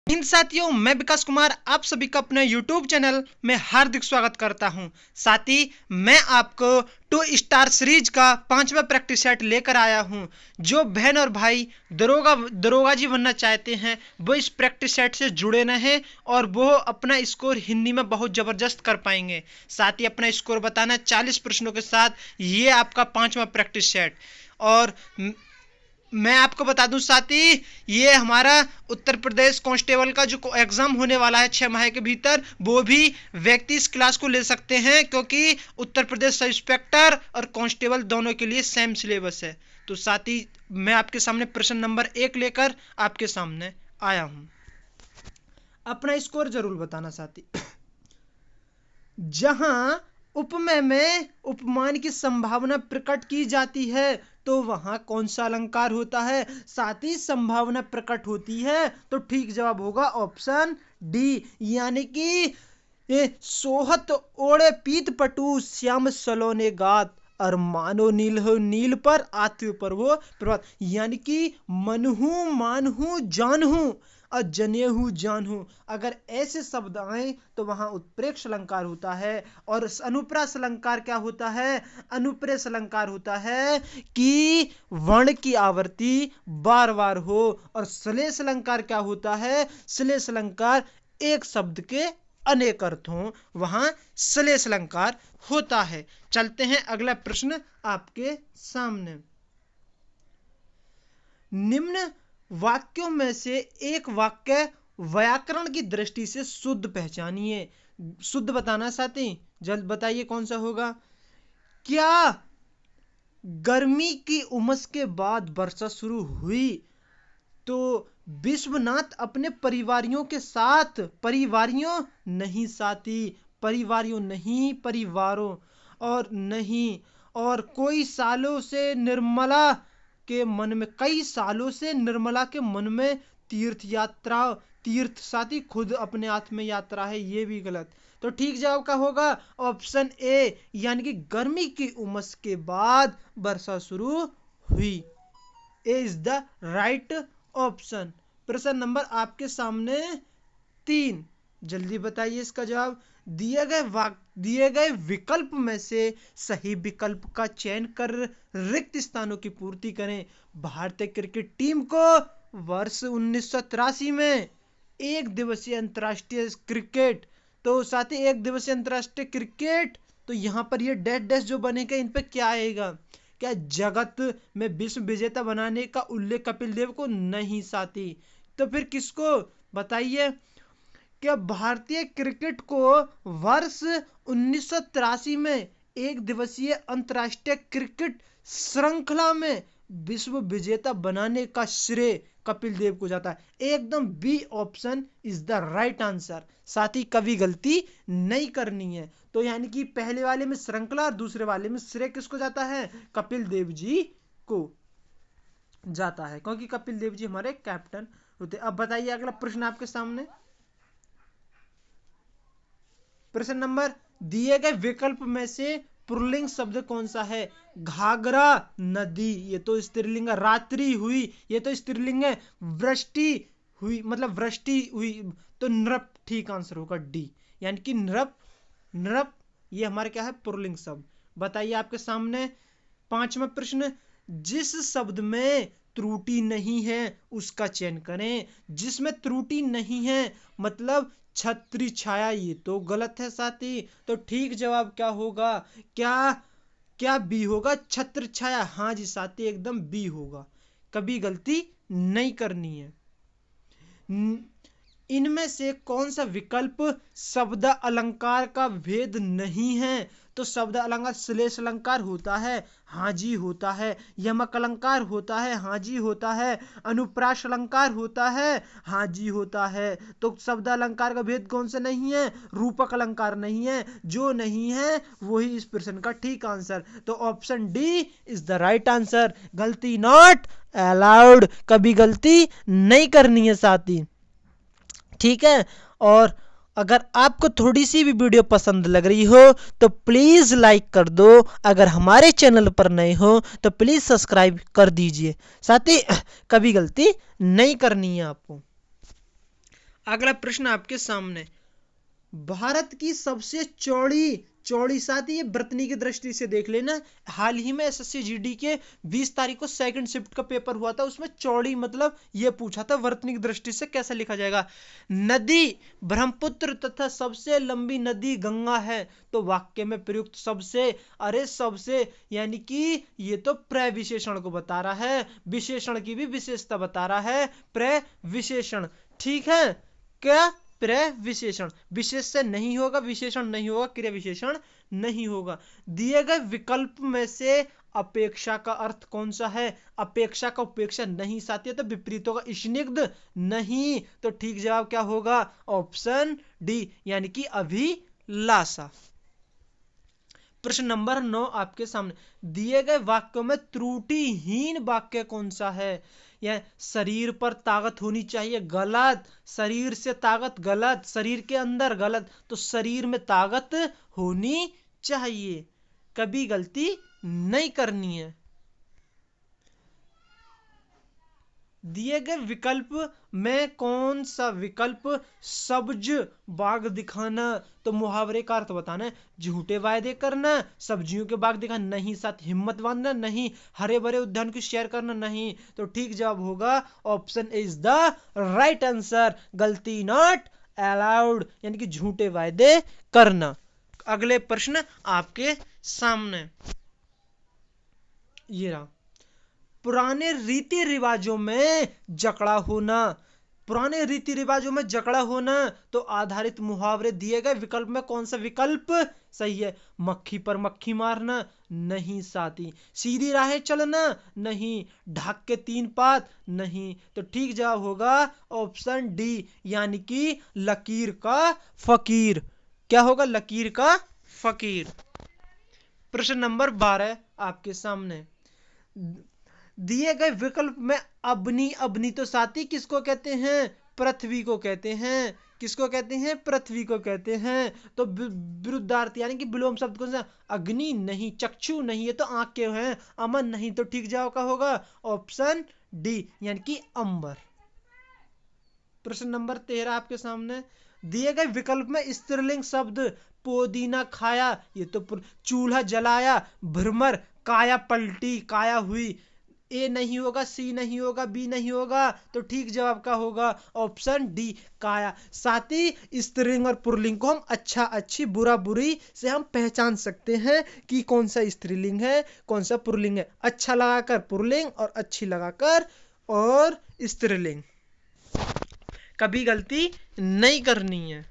हिंद साथियों, मैं विकास कुमार आप सभी का अपने YouTube चैनल में हार्दिक स्वागत करता हूं। साथी, मैं आपको 2 स्टार सीरीज का 5वां प्रैक्टिस सेट लेकर आया हूं। जो बहन और भाई दरोगा जी बनना चाहते हैं वो इस प्रैक्टिस सेट से जुड़े रहें और वो अपना स्कोर हिंदी में बहुत ज़बरदस्त कर पाएंगे। साथ ही अपना स्कोर बताना 40 प्रश्नों के साथ ये आपका 5वां प्रैक्टिस सेट। और मैं आपको बता दूं साथी, ये हमारा उत्तर प्रदेश कांस्टेबल का जो एग्ज़ाम होने वाला है 6 माह के भीतर, वो भी व्यक्ति इस क्लास को ले सकते हैं क्योंकि उत्तर प्रदेश सब इंस्पेक्टर और कांस्टेबल दोनों के लिए सेम सिलेबस है। तो साथी, मैं आपके सामने प्रश्न नंबर 1 लेकर आपके सामने आया हूं। अपना स्कोर जरूर बताना साथी। जहां उपमेय में उपमान की संभावना प्रकट की जाती है तो वहां कौन सा अलंकार होता है? साथ ही संभावना प्रकट होती है तो ठीक जवाब होगा ऑप्शन डी, यानी कि ये सोहत ओढ़े पीत पटु श्याम सलोने गात और मानो नील हो नील पर आते पर वो प्रभात, यानी कि मनहू मानहू जानहू और जनेहू जानहू। अगर ऐसे शब्द आए तो वहां उत्प्रेक्ष अलंकार होता है। और अनुप्रास अलंकार क्या होता है? अनुप्रेस अलंकार होता है कि वर्ण की आवृत्ति बार बार हो। और श्लेष अलंकार क्या होता है? श्लेष अलंकार एक शब्द के अनेक अर्थ हों, वहां श्लेष अलंकार होता है। चलते हैं अगला प्रश्न आपके सामने। निम्न वाक्यों में से एक वाक्य व्याकरण की दृष्टि से शुद्ध पहचानिए। शुद्ध बताना साथी, जल्द बताइए कौन सा होगा। क्या गर्मी की उमस के बाद वर्षा शुरू हुई तो विश्वनाथ अपने परिवारियों के साथ, परिवारियों नहीं साथी, परिवारियों नहीं, परिवारों और नहीं, और कई सालों से निर्मला के मन में तीर्थ साथी खुद अपने हाथ में यात्रा है, ये भी गलत। तो ठीक जवाब का होगा ऑप्शन ए, यानी कि गर्मी की उमस के बाद वर्षा शुरू हुई। ए इज द राइट ऑप्शन। प्रश्न नंबर आपके सामने 3, जल्दी बताइए इसका जवाब। दिए गए विकल्प में से सही विकल्प का चयन कर रिक्त स्थानों की पूर्ति करें। भारतीय क्रिकेट टीम को वर्ष 1983 में एक दिवसीय अंतर्राष्ट्रीय क्रिकेट, तो साथ ही एक दिवसीय अंतर्राष्ट्रीय क्रिकेट, तो यहाँ पर ये डैश डैश जो बनेगा इन पे क्या आएगा? क्या जगत में विश्व विजेता बनाने का उल्लेख कपिल देव को? नहीं साथी। तो फिर किसको बताइए? क्या भारतीय क्रिकेट को वर्ष 1983 में एक दिवसीय अंतर्राष्ट्रीय क्रिकेट श्रृंखला में विश्व विजेता बनाने का श्रेय कपिल देव को जाता है। एकदम B option is the right answer. साथ ही कभी गलती नहीं करनी है। तो यानी कि पहले वाले में श्रृंखला और दूसरे वाले में श्रेय किसको जाता है? कपिल देव जी को जाता है, क्योंकि कपिल देव जी हमारे कैप्टन होते। अब बताइए अगला प्रश्न आपके सामने। प्रश्न नंबर, दिए गए विकल्प में से पुल्लिंग शब्द कौन सा है? घाघरा नदी, ये तो स्त्रीलिंग है। रात्रि हुई, ये तो स्त्रीलिंग है। वृष्टि हुई, मतलब वृष्टि हुई, तो नृप ठीक आंसर होगा डी, यानी कि नृप ये हमारे क्या है? पुल्लिंग शब्द। बताइए आपके सामने 5वां प्रश्न। जिस शब्द में त्रुटि नहीं है उसका चयन करें। जिसमें त्रुटि नहीं है मतलब छत्री छाया, ये तो गलत है साथी। तो ठीक जवाब क्या होगा? क्या बी होगा? छत्र छाया, हाँ जी साथी, एकदम बी होगा। कभी गलती नहीं करनी है। इनमें से कौन सा विकल्प शब्द अलंकार का भेद नहीं है? तो शब्द अलंकार श्लेष अलंकार होता है, हाँ जी होता है। यमक अलंकार होता है, हाँ जी होता है। अनुप्रास अलंकार होता है, हाँ जी होता है। तो शब्द अलंकार का भेद कौन सा नहीं है? रूपक अलंकार नहीं है। जो नहीं है वही इस प्रश्न का ठीक आंसर। तो option D is the right answer. गलती नॉट अलाउड, कभी गलती नहीं करनी है साथी, ठीक है। और अगर आपको थोड़ी सी भी वीडियो पसंद लग रही हो तो प्लीज लाइक कर दो। अगर हमारे चैनल पर नए हो तो प्लीज सब्सक्राइब कर दीजिए। साथ ही कभी गलती नहीं करनी है आपको। अगला प्रश्न आपके सामने, भारत की सबसे चौड़ी साथी, ये बृतनी की दृष्टि से देख लेना, हाल ही में एसएससी जीडी के 20 तारीख को सेकंड शिफ्ट का पेपर हुआ था, उसमें चौड़ी मतलब ये पूछा था बृतनी की दृष्टि से कैसे लिखा जाएगा। नदी ब्रह्मपुत्र तथा सबसे लंबी नदी गंगा है, तो वाक्य में प्रयुक्त सबसे, अरे सबसे यानी कि ये तो प्रविशेषण को बता रहा है, विशेषण की भी विशेषता बता रहा है, प्रविशेषण। ठीक है, क्या प्रविशेषण, विशेष से नहीं होगा, विशेषण नहीं होगा, क्रिया विशेषण नहीं होगा। दिए गए विकल्प में से अपेक्षा का अर्थ कौन सा है, अपेक्षा का उपेक्षा नहीं साथी है, तो विपरीत होगा, स्निग्ध नहीं, तो ठीक जवाब क्या होगा, ऑप्शन डी यानी कि अभिलाषा। प्रश्न नंबर 9 आपके सामने, दिए गए वाक्यों में त्रुटिहीन वाक्य कौन सा है। यह शरीर पर ताकत होनी चाहिए, गलत, शरीर से ताकत गलत, शरीर के अंदर गलत, तो शरीर में ताकत होनी चाहिए, कभी गलती नहीं करनी है। दिए गए विकल्प में कौन सा विकल्प सब्ज बाग दिखाना, तो मुहावरे का अर्थ बताना है, झूठे वायदे करना, सब्जियों के बाग दिखाना नहीं, साथ हिम्मत बांधना नहीं, हरे भरे उद्यान की शेयर करना नहीं, तो ठीक जवाब होगा option A is the right answer, गलती नॉट अलाउड यानी कि झूठे वायदे करना। अगले प्रश्न आपके सामने ये रहा, पुराने रीति रिवाजों में जकड़ा होना, पुराने रीति रिवाजों में जकड़ा होना, तो आधारित मुहावरे दिए गए विकल्प में कौन सा विकल्प सही है। मक्खी पर मक्खी मारना नहीं साथी, सीधी राहें चलना नहीं, ढाक के 3 पात नहीं, तो ठीक जवाब होगा ऑप्शन डी यानी कि लकीर का फकीर। क्या होगा, लकीर का फकीर। प्रश्न नंबर 12 आपके सामने, दिए गए विकल्प में अबनी, अबनी तो साथी किसको कहते हैं, पृथ्वी को कहते हैं, किसको कहते हैं, पृथ्वी को कहते हैं, तो विरुद्धार्थ यानी कि विलोम शब्द कौन सा, अग्नि नहीं, चक्षु नहीं, ये तो आंख के हैं, अमन नहीं, तो ठीक जवाब का होगा ऑप्शन डी यानी कि अंबर। प्रश्न नंबर 13 आपके सामने, दिए गए विकल्प में स्त्रीलिंग शब्द पुदीना खाया, ये तो चूल्हा जलाया, भ्रमर, काया पलटी, काया हुई, ए नहीं होगा, सी नहीं होगा, बी नहीं होगा, तो ठीक जवाब का होगा ऑप्शन डी काया। साथ ही स्त्रीलिंग और पुल्लिंग को हम अच्छा अच्छी, बुरा बुरी से हम पहचान सकते हैं कि कौन सा स्त्रीलिंग है, कौन सा पुल्लिंग है, अच्छा लगाकर पुल्लिंग और अच्छी लगाकर और स्त्रीलिंग, कभी गलती नहीं करनी है।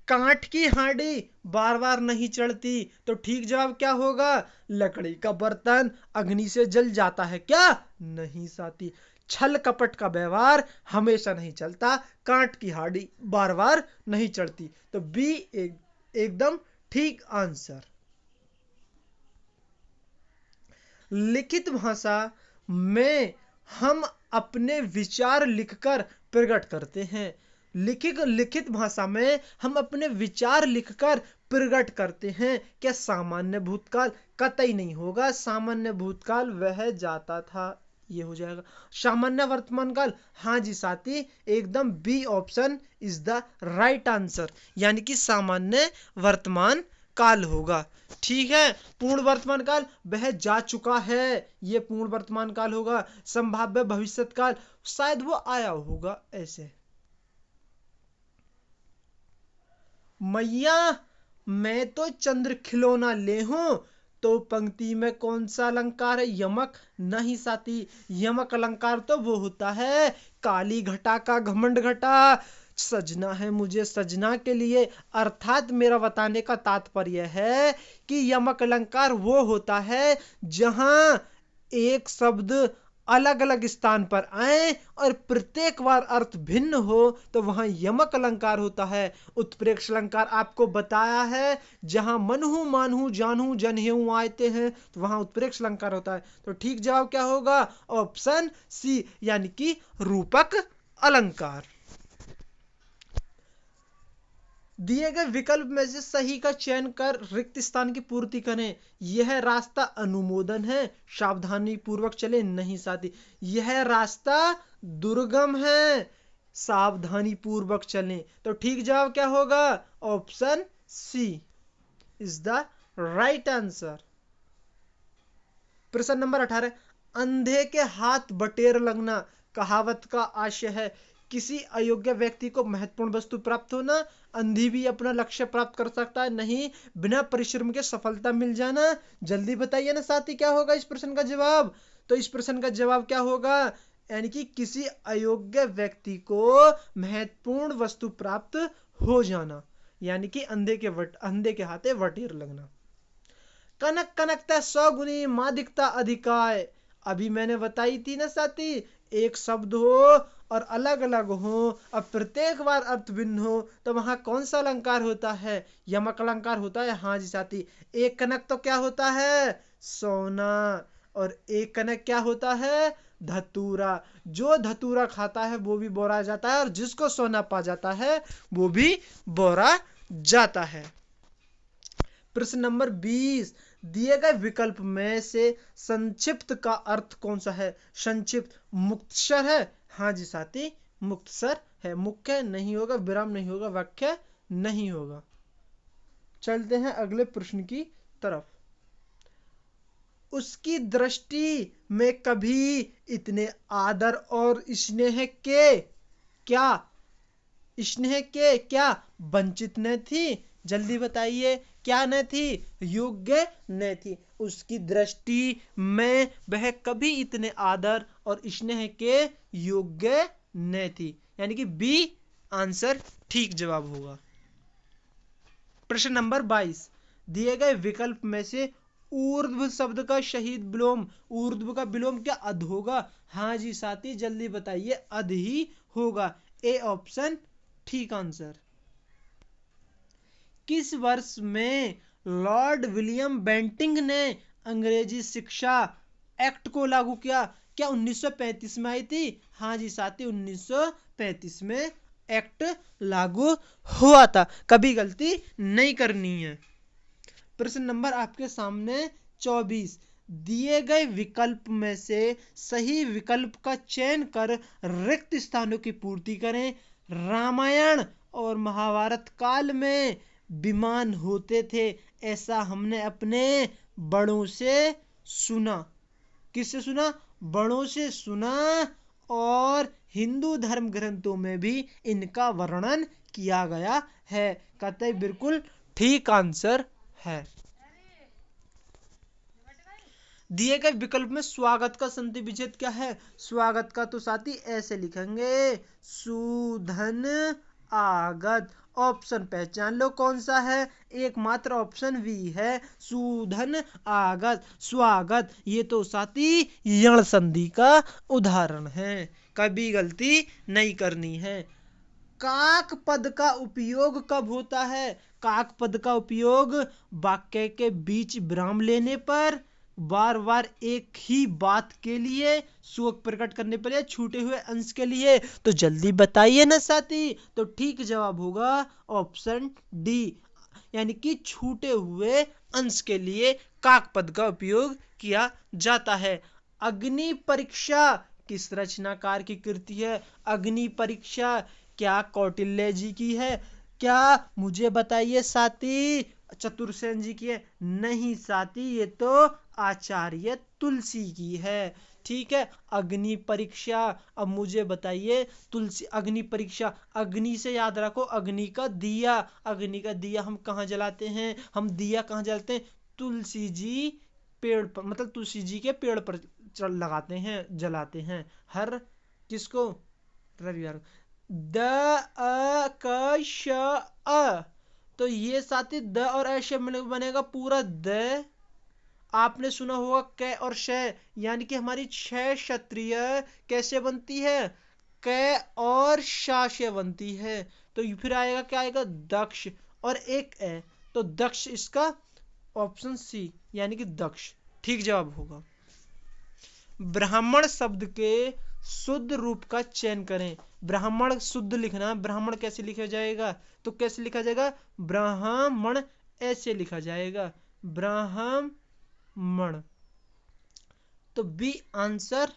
कांट की हांडी बार बार नहीं चढ़ती, तो ठीक जवाब क्या होगा, लकड़ी का बर्तन अग्नि से जल जाता है क्या, नहीं साथी, छल कपट का व्यवहार हमेशा नहीं चलता, कांट की हांडी बार बार नहीं चढ़ती, तो बी एकदम ठीक आंसर। लिखित भाषा में हम अपने विचार लिखकर प्रकट करते हैं, लिखित भाषा में हम अपने विचार लिखकर प्रकट करते हैं, क्या सामान्य भूतकाल, कतई नहीं होगा, सामान्य भूतकाल वह जाता था, ये हो जाएगा। सामान्य वर्तमान काल, हाँ जी साथी, एकदम B option is the right answer, यानी कि सामान्य वर्तमान काल होगा। ठीक है, पूर्ण वर्तमान काल वह जा चुका है, ये पूर्ण वर्तमान काल होगा। संभाव्य भविष्यत काल शायद वो आया होगा, ऐसे। मैया मैं तो चंद्र खिलौना ले हूं, तो पंक्ति में कौन सा अलंकार है, यमक नहीं साथी, यमक अलंकार तो वो होता है काली घटा का घमंड घटा, सजना है मुझे सजना के लिए, अर्थात मेरा बताने का तात्पर्य है कि यमक अलंकार वो होता है जहां एक शब्द अलग अलग स्थान पर आए और प्रत्येक बार अर्थ भिन्न हो, तो वहां यमक अलंकार होता है। उत्प्रेक्ष अलंकार आपको बताया है, जहां मनहु मानहु जानहु जनहेऊ आते हैं, तो वहां उत्प्रेक्ष अलंकार होता है, तो ठीक जवाब क्या होगा ऑप्शन सी यानी कि रूपक अलंकार। दिए गए विकल्प में से सही का चयन कर रिक्त स्थान की पूर्ति करें। यह रास्ता अनुमोदन है, सावधानी पूर्वक चले नहीं साथी, यह रास्ता दुर्गम है, सावधानी पूर्वक चलें। तो ठीक जवाब क्या होगा? Option C is the right answer. प्रश्न नंबर 18, अंधे के हाथ बटेर लगना कहावत का आशय है। किसी अयोग्य व्यक्ति को महत्वपूर्ण वस्तु प्राप्त होना, अंधी भी अपना लक्ष्य प्राप्त कर सकता है, नहीं बिना परिश्रम के सफलता मिल जाना। जल्दी बताइए ना साथी, क्या होगा इस प्रश्न का जवाब? तो इस प्रश्न का जवाब क्या होगा? यानी कि किसी अयोग्य व्यक्ति को महत्वपूर्ण वस्तु प्राप्त हो जाना, यानी कि अंधे के हाथे वटेर लगना। कनक कनकता 100 गुनी मादिकता अधिकाय। अभी मैंने बताई थी ना साथी, एक शब्द हो और अलग अलग हो, अब प्रत्येक बार अर्थ भिन्न हो, तो वहां कौन सा अलंकार होता है? यमक अलंकार होता है। हाँ जी साथी, एक कनक तो क्या होता है? सोना। और एक कनक क्या होता है? धतूरा। जो धतूरा खाता है वो भी बोरा जाता है, और जिसको सोना पा जाता है वो भी बोरा जाता है। प्रश्न नंबर 20, दिए गए विकल्प में से संक्षिप्त का अर्थ कौन सा है? संक्षिप्त मुक्तसर है। हाँ जी साथी, मुक्तसर है। मुख्य नहीं होगा, विराम नहीं होगा, वाक्य नहीं होगा। चलते हैं अगले प्रश्न की तरफ। उसकी दृष्टि में कभी इतने आदर और स्नेह के क्या वंचित न थी? जल्दी बताइए, क्या न थी? योग्य न थी। उसकी दृष्टि में वह कभी इतने आदर और स्नेह के योग्य न थी, यानी कि बी आंसर ठीक जवाब होगा। प्रश्न नंबर 22, दिए गए विकल्प में से ऊर्ध्व शब्द का सही विलोम, ऊर्ध्व का विलोम क्या अध होगा? हाँ जी साथी, जल्दी बताइए, अध ही होगा। ए ऑप्शन ठीक आंसर। किस वर्ष में लॉर्ड विलियम बेंटिंक ने अंग्रेजी शिक्षा एक्ट को लागू किया? क्या 1935 में आई थी? हाँ जी साथी, 1935 में एक्ट लागू हुआ था। कभी गलती नहीं करनी है। प्रश्न नंबर आपके सामने 24, दिए गए विकल्प में से सही विकल्प का चयन कर रिक्त स्थानों की पूर्ति करें। रामायण और महाभारत काल में विमान होते थे, ऐसा हमने अपने बड़ों से सुना। किससे सुना? बड़ों से सुना। और हिंदू धर्म ग्रंथों में भी इनका वर्णन किया गया है। कतई बिल्कुल ठीक आंसर है। दिए गए विकल्प में स्वागत का संधि विच्छेद क्या है? स्वागत का तो साथी ऐसे लिखेंगे, सुधन आगत। ऑप्शन पहचान लो कौन सा है? एकमात्र ऑप्शन वी है, सुधन आगत, स्वागत। ये तो साथी यण संधि का उदाहरण है, कभी गलती नहीं करनी है। काक पद का उपयोग कब होता है? काक पद का उपयोग वाक्य के बीच विराम लेने पर, बार बार एक ही बात के लिए, शोक प्रकट करने पर, या छूटे हुए अंश के लिए। तो जल्दी बताइए ना साथी। तो ठीक जवाब होगा ऑप्शन डी, यानी कि छूटे हुए अंश के लिए काक पद का उपयोग किया जाता है। अग्नि परीक्षा किस रचनाकार की कृति है? अग्नि परीक्षा क्या कौटिल्य जी की है? क्या मुझे बताइए साथी, चतुर्सेन जी की है? नहीं साथी, ये तो आचार्य तुलसी की है। ठीक है, अग्नि परीक्षा। अब मुझे बताइए, तुलसी अग्नि परीक्षा, अग्नि से याद रखो, अग्नि का दिया। अग्नि का दिया हम कहाँ जलाते हैं? हम दिया कहाँ जलाते हैं? तुलसी जी पेड़ पर, मतलब तुलसी जी के पेड़ पर लगाते हैं, जलाते हैं हर किसको? रविवार। द अ क श अ, तो ये साथी द और अ से बनेगा पूरा द। आपने सुना होगा क और श, यानी कि हमारी 6 क्षत्रिय कैसे बनती है? क और शा से बनती है। तो फिर आएगा क्या आएगा? दक्ष और एक ए, तो दक्ष इसका ऑप्शन सी, यानी कि दक्ष ठीक जवाब होगा। ब्राह्मण शब्द के शुद्ध रूप का चयन करें। ब्राह्मण शुद्ध लिखना, ब्राह्मण कैसे लिखा जाएगा? तो कैसे लिखा जाएगा? ब्राह्मण ऐसे लिखा जाएगा, ब्राह्मण। तो बी आंसर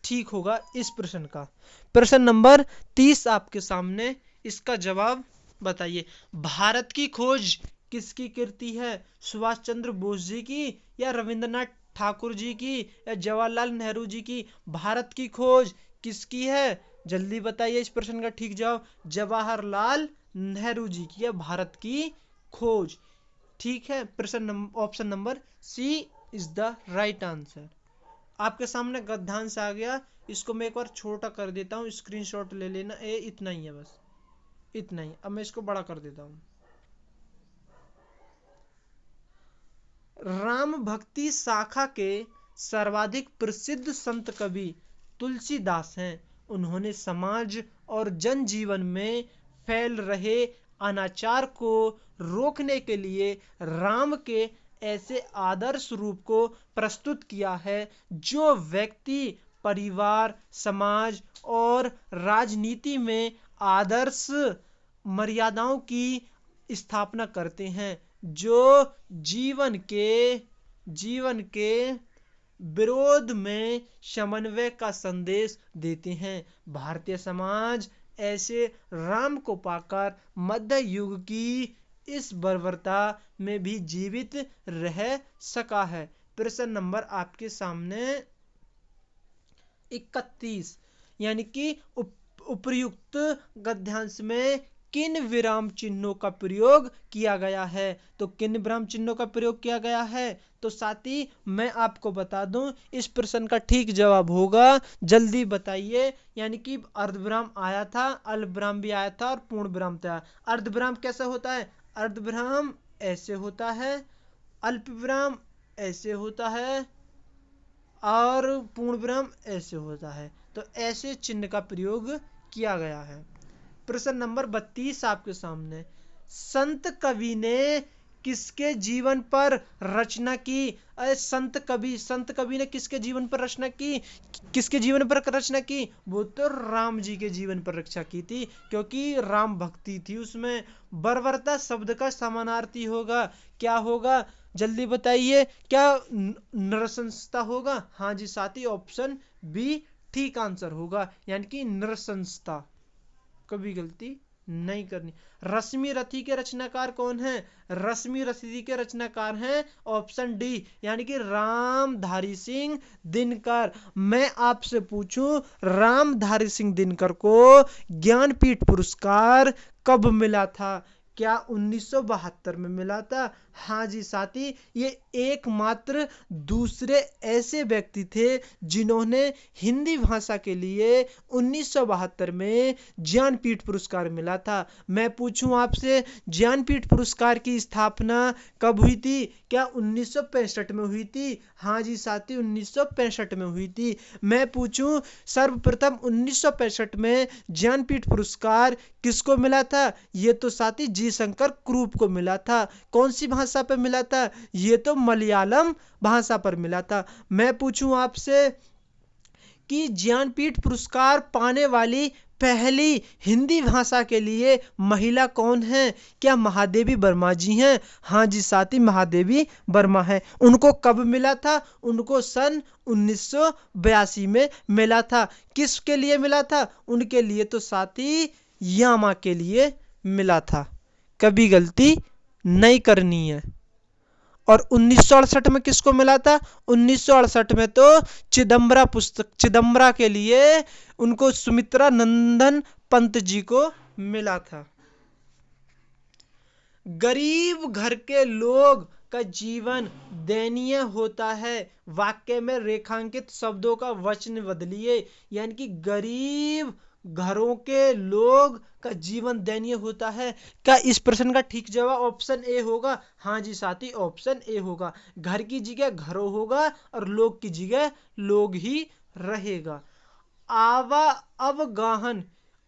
ठीक होगा इस प्रश्न का। प्रश्न नंबर 30 आपके सामने, इसका जवाब बताइए। भारत की खोज किसकी कृति है? सुभाष चंद्र बोस जी की, या रविंद्रनाथ ठाकुर जी की, या जवाहरलाल नेहरू जी की? भारत की खोज किसकी है? जल्दी बताइए इस प्रश्न का ठीक जवाब। जवाहरलाल नेहरू जी की है भारत की खोज। ठीक है, option number C is the right answer. आपके सामने गद्यांश आ गया, इसको मैं एक बार छोटा कर देता हूँ, स्क्रीनशॉट ले लेना। इतना ही है, बस इतना ही। अब मैं इसको बड़ा कर देता हूँ। राम भक्ति शाखा के सर्वाधिक प्रसिद्ध संत कवि तुलसीदास हैं। उन्होंने समाज और जनजीवन में फैल रहे अनाचार को रोकने के लिए राम के ऐसे आदर्श रूप को प्रस्तुत किया है जो व्यक्ति, परिवार, समाज और राजनीति में आदर्श मर्यादाओं की स्थापना करते हैं, जो जीवन के विरोध में समन्वय का संदेश देते हैं। भारतीय समाज ऐसे राम को पाकर मध्य युग की इस बर्बरता में भी जीवित रह सका है। प्रश्न नंबर आपके सामने 31, यानी कि उपर्युक्त गद्यांश में किन विराम चिन्हों का प्रयोग किया गया है? तो किन विराम चिन्हों का प्रयोग किया गया है? तो साथी मैं आपको बता दूं, इस प्रश्न का ठीक जवाब होगा, जल्दी बताइए, यानी कि अर्धविराम आया था, अल्पविराम भी आया था और पूर्ण विराम था। अर्धविराम कैसे होता है? अर्धविराम ऐसे होता है, अल्पविराम ऐसे होता है और पूर्ण विराम ऐसे होता है। तो ऐसे चिन्ह का प्रयोग किया गया है। प्रश्न नंबर 32 आपके सामने, संत कवि ने किसके जीवन पर रचना की? संत कवि ने किसके जीवन पर रचना की? किसके जीवन पर रचना की? वो तो राम जी के जीवन पर रचना की थी, क्योंकि राम भक्ति थी उसमें। बर्बरता शब्द का समानार्थी होगा, क्या होगा? जल्दी बताइए, क्या नृशंसता होगा? हाँ जी साथी, ऑप्शन बी ठीक आंसर होगा, यानी कि नृशंसता। कभी गलती नहीं करनी। रश्मि रथी के रचनाकार कौन है? रश्मि रथी के रचनाकार हैं ऑप्शन डी, यानी कि रामधारी सिंह दिनकर। मैं आपसे पूछूं, रामधारी सिंह दिनकर को ज्ञानपीठ पुरस्कार कब मिला था? क्या 1972 में मिला था? हाँ जी साथी, ये एकमात्र दूसरे ऐसे व्यक्ति थे जिन्होंने हिंदी भाषा के लिए 1972 में ज्ञानपीठ पुरस्कार मिला था। मैं पूछूं आपसे, ज्ञानपीठ पुरस्कार की स्थापना कब हुई थी? क्या 1965 में हुई थी? हाँ जी साथी, 1965 में हुई थी। मैं पूछूं, सर्वप्रथम 1965 में ज्ञानपीठ पुरस्कार किसको मिला था? ये तो साथी जी शंकर क्रूप को मिला था। कौन सी भाषा पर मिला था? ये तो मलयालम भाषा पर मिला था। मैं पूछूं आपसे कि ज्ञानपीठ पुरस्कार पाने वाली पहली हिंदी भाषा के लिए महिला कौन है? क्या महादेवी वर्मा जी हैं? हाँ जी साथी, महादेवी वर्मा है। उनको कब मिला था? उनको सन 1982 में मिला था। किसके लिए मिला था? उनके लिए तो साथी यामा के लिए मिला था। कभी गलती नहीं करनी है। और 1968 में किसको मिला था? 1968 में तो चिदम्बरा के लिए उनको सुमित्रा नंदन पंत जी को मिला था। गरीब घर के लोग का जीवन दयनीय होता है। वाक्य में रेखांकित शब्दों का वचन बदलिए, यानी कि गरीब घरों के लोग का जीवन दयनीय होता है। क्या इस प्रश्न का ठीक जवाब ऑप्शन ए होगा? हाँ जी साथी, ऑप्शन ए होगा। घर की जगह घरों होगा और लोग की जगह लोग ही रहेगा।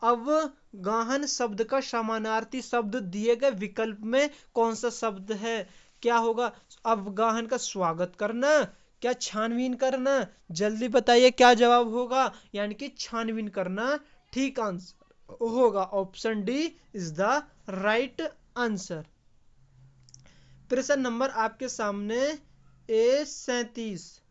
अवगाहन शब्द का समानार्थी शब्द दिए गए विकल्प में कौन सा शब्द है? क्या होगा? अवगाहन का स्वागत करना, क्या छानबीन करना? जल्दी बताइए क्या जवाब होगा, यानी कि छानबीन करना ठीक आंसर होगा। Option D is the right answer. प्रश्न नंबर आपके सामने A37,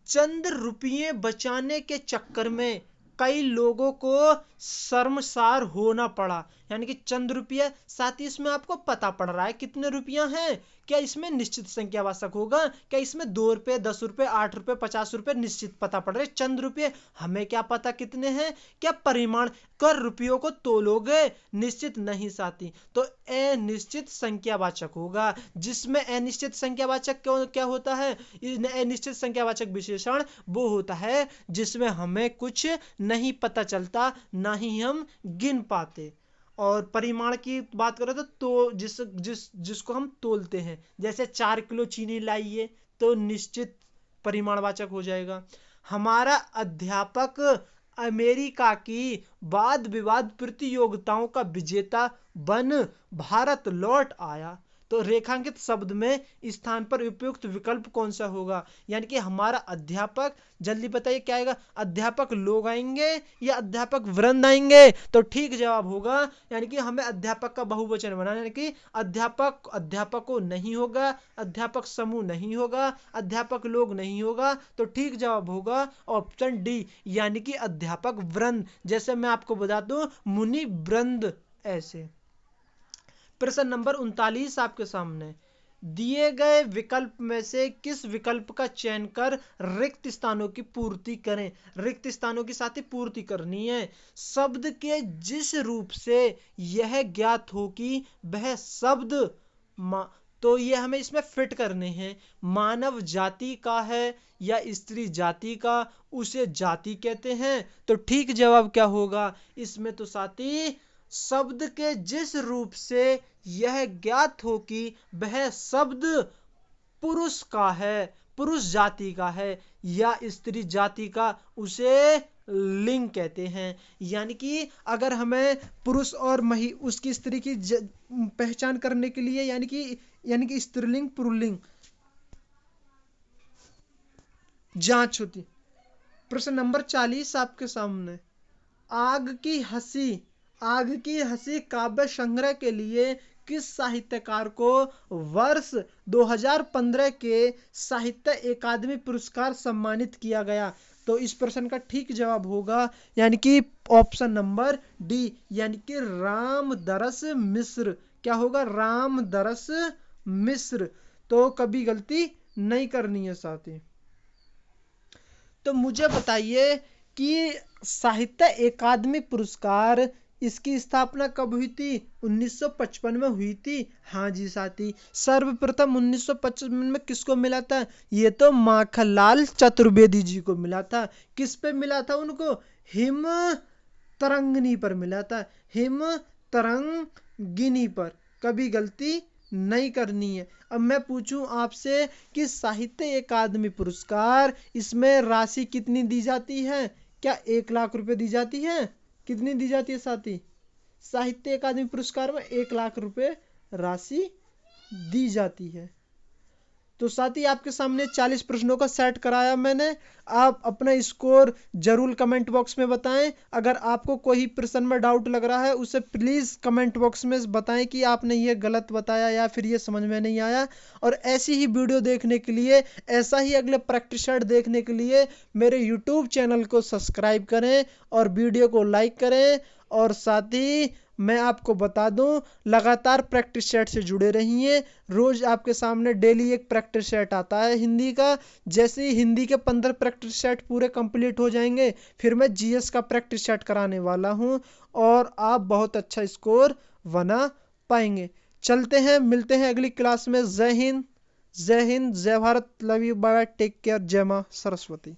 चंद रुपये बचाने के चक्कर में कई लोगों को शर्मसार होना पड़ा। यानी कि चंद रुपये, साथ ही इसमें आपको पता पड़ रहा है कितने रुपया हैं, क्या इसमें निश्चित संख्यावाचक होगा, क्या इसमें 2 रुपये, 10 रुपये, 8 रुपये, 50 रुपये निश्चित पता पड़ रहे। चंद रुपये, हमें क्या पता कितने हैं, क्या परिमाण कर रुपयों को तोलोगे, निश्चित नहीं साथी। तो अनिश्चित संख्यावाचक होगा, जिसमें अनिश्चित संख्यावाचक क्या होता है, अनिश्चित संख्यावाचक विशेषण वो होता है जिसमें हमें कुछ नहीं पता चलता, ना ही हम गिन पाते। और परिमाण की बात करें तो जिसको हम तोलते हैं, जैसे 4 किलो चीनी लाइए तो निश्चित परिमाणवाचक हो जाएगा। हमारा अध्यापक अमेरिका की वाद विवाद प्रतियोगिताओं का विजेता बन भारत लौट आया। तो रेखांकित शब्द में स्थान पर उपयुक्त विकल्प कौन सा होगा? यानी कि हमारा अध्यापक, जल्दी बताइए क्या आएगा, अध्यापक लोग आएंगे या अध्यापक वृंद आएंगे? तो ठीक जवाब होगा, यानी कि हमें अध्यापक का बहुवचन बनाना, यानी कि अध्यापक, अध्यापकों नहीं होगा, अध्यापक समूह नहीं होगा, अध्यापक लोग नहीं होगा। तो ठीक जवाब होगा ऑप्शन डी, यानी कि अध्यापक वृंद। जैसे मैं आपको बता दूं, मुनि वृंद। ऐसे प्रश्न नंबर 39 आपके सामने, दिए गए विकल्प में से किस विकल्प का चयन कर रिक्त स्थानों की पूर्ति करें? रिक्त स्थानों की साथ ही पूर्ति करनी है। शब्द के जिस रूप से यह ज्ञात हो कि वह शब्द तो ये हमें इसमें फिट करने हैं, मानव जाति का है या स्त्री जाति का, उसे जाति कहते हैं। तो ठीक जवाब क्या होगा इसमें? तो साथी शब्द के जिस रूप से यह ज्ञात हो कि वह शब्द पुरुष का है, पुरुष जाति का है या स्त्री जाति का, उसे लिंग कहते हैं। यानी कि अगर हमें पुरुष और उसकी स्त्री की पहचान करने के लिए, यानी कि स्त्रीलिंग पुल्लिंग जांच होती। प्रश्न नंबर 40 आपके सामने, आग की हंसी काव्य संग्रह के लिए किस साहित्यकार को वर्ष 2015 के साहित्य अकादमी पुरस्कार सम्मानित किया गया? तो इस प्रश्न का ठीक जवाब होगा, यानी कि ऑप्शन नंबर डी, यानी कि रामदरस मिश्र। क्या होगा? रामदरस मिश्र। तो कभी गलती नहीं करनी है साथी। तो मुझे बताइए कि साहित्य अकादमी पुरस्कार, इसकी स्थापना कब हुई थी? 1955 में हुई थी। हाँ जी साथी, सर्वप्रथम 1955 में किसको मिला था? ये तो माखनलाल चतुर्वेदी जी को मिला था। किस पे मिला था उनको? हिम तरंगिणी पर मिला था, हिम तरंगिणी पर। कभी गलती नहीं करनी है। अब मैं पूछूं आपसे कि साहित्य अकादमी पुरस्कार, इसमें राशि कितनी दी जाती है? क्या 1 लाख रुपए दी जाती है? कितनी दी जाती है साथी? साहित्य अकादमी पुरस्कार में 1 लाख रुपए राशि दी जाती है। तो साथी आपके सामने 40 प्रश्नों का सेट कराया मैंने। आप अपना स्कोर जरूर कमेंट बॉक्स में बताएं। अगर आपको कोई प्रश्न में डाउट लग रहा है, उसे प्लीज़ कमेंट बॉक्स में बताएं कि आपने ये गलत बताया या फिर ये समझ में नहीं आया। और ऐसी ही वीडियो देखने के लिए, ऐसा ही अगले प्रैक्टिस सेट देखने के लिए मेरे यूट्यूब चैनल को सब्सक्राइब करें और वीडियो को लाइक करें। और साथ ही मैं आपको बता दूं, लगातार प्रैक्टिस सेट से जुड़े रहिए। रोज आपके सामने डेली एक प्रैक्टिस सेट आता है हिंदी का। जैसे ही हिंदी के 15 प्रैक्टिस सेट पूरे कंप्लीट हो जाएंगे, फिर मैं जीएस का प्रैक्टिस सेट कराने वाला हूं और आप बहुत अच्छा स्कोर बना पाएंगे। चलते हैं, मिलते हैं अगली क्लास में। जय हिंद, जय हिंद, जय भारत, love you, bye, take care, जय मां सरस्वती।